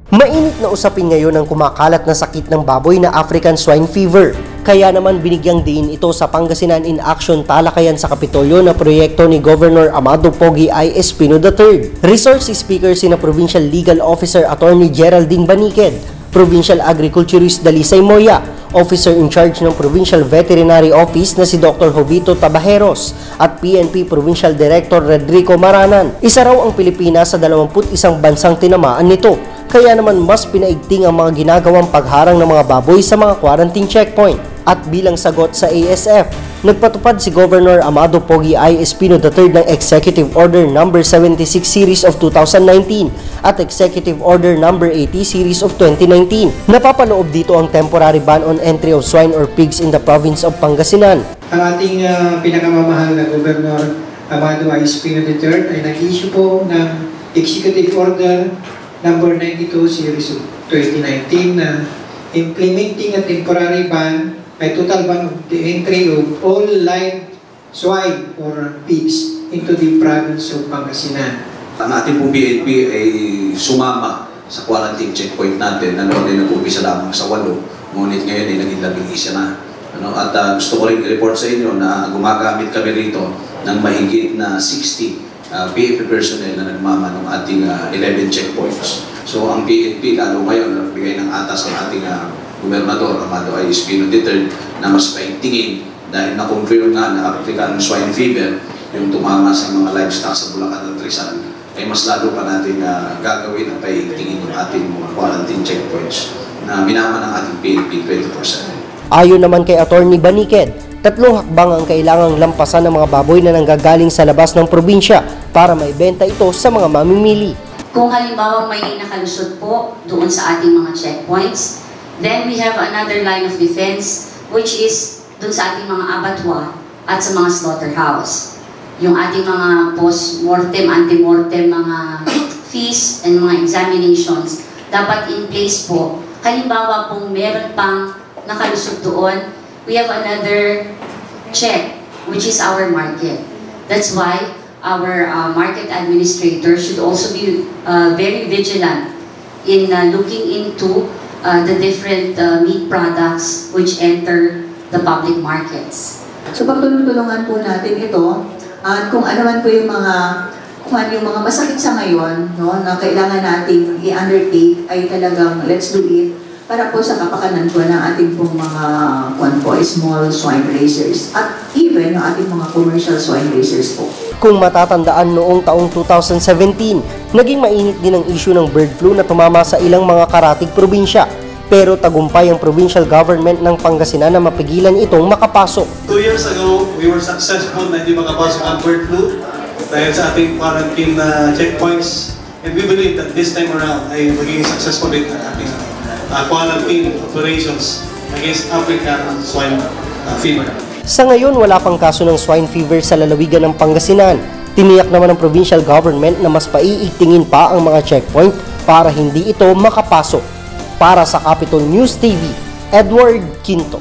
Mainit na usapin ngayon ang kumakalat na sakit ng baboy na African Swine Fever. Kaya naman binigyang diin ito sa Pangasinan in Action talakayan sa Kapitolyo na proyekto ni Governor Amado Pogi I. Espino III. Resource speaker sina Provincial Legal Officer Attorney Geraldine Baniked, Provincial Agriculturist Dalisay Moya, Officer in Charge ng Provincial Veterinary Office na si Dr. Jovito Tabajeros at PNP Provincial Director Rodrigo Maranan. Isa raw ang Pilipinas sa 21 bansang tinamaan nito. Kaya naman mas pinaigting ang mga ginagawang pagharang ng mga baboy sa mga quarantine checkpoint. At bilang sagot sa ASF, nagpatupad si Governor Amado Pogi I. Espino III ng Executive Order No. 76 Series of 2019 at Executive Order No. 80 Series of 2019. Napapaloob dito ang temporary ban on entry of swine or pigs in the province of Pangasinan. Ang ating pinakamamahal na Governor Amado I. Espino III ay nag-issue po ng Executive Order No. 92 Series of 2019 na implementing a temporary ban, a total ban of the entry of all live swine or pigs into the province of Pangasinan. Ang ating po PNP ay sumama sa quarantine checkpoint natin na noon ay nag-umpisa lamang sa 8, ngunit ngayon ay naging 11 na. At gusto ko rin i-report sa inyo na gumagamit kami rito ng mahigit na 60 PNP personnel na nagmama ng ating 11 checkpoints. So ang PNP lalo ngayon nagbigay ng atas ng ating Gobernador Amado I. Espino III na mas paigtingin dahil na-confirm nga na African Swine Fever yung tumama sa mga livestock sa Bulacan at Rizal, ay mas lalo pa natin gagawin at paigtingin yung ating mga quarantine checkpoints na minama ng ating PNP 24/7. Ayon naman kay Attorney Baniked, 3 hakbang ang kailangang lampasan ng mga baboy na nanggagaling sa labas ng probinsya para maibenta ito sa mga mamimili. Kung halimbawa may nakalusot po doon sa ating mga checkpoints, then we have another line of defense which is doon sa ating mga abattoir at sa mga slaughterhouse. Yung ating mga post-mortem, anti-mortem, mga fees and mga examinations dapat in place po. Halimbawa kung meron pang nakalusot doon, we have another check, which is our market. That's why our market administrator should also be very vigilant in looking into the different meat products which enter the public markets. So pagtulong-tulungan po natin ito at kung ano man po yung mga masakit sa ngayon, no, na kailangan nating i-undertake ay talagang let's do it para po sa kapakanan po ng ating pong mga small swine raisers at even yung ating mga commercial swine raisers po. Kung matatandaan noong taong 2017, naging mainit din ang issue ng bird flu na tumama sa ilang mga karatig probinsya. Pero tagumpay ang provincial government ng Pangasinan na mapigilan itong makapasok. 2 years ago, we were successful na hindi makapasok ang bird flu dahil sa ating quarantine checkpoints. And we believe that this time around ay magiging successful din ang ating quarantine operations against African Swine Fever. Sa ngayon, wala pang kaso ng swine fever sa lalawigan ng Pangasinan. Tiniyak naman ng provincial government na mas paiigtingin pa ang mga checkpoint para hindi ito makapasok. Para sa Capitol News TV, Edward Quinto.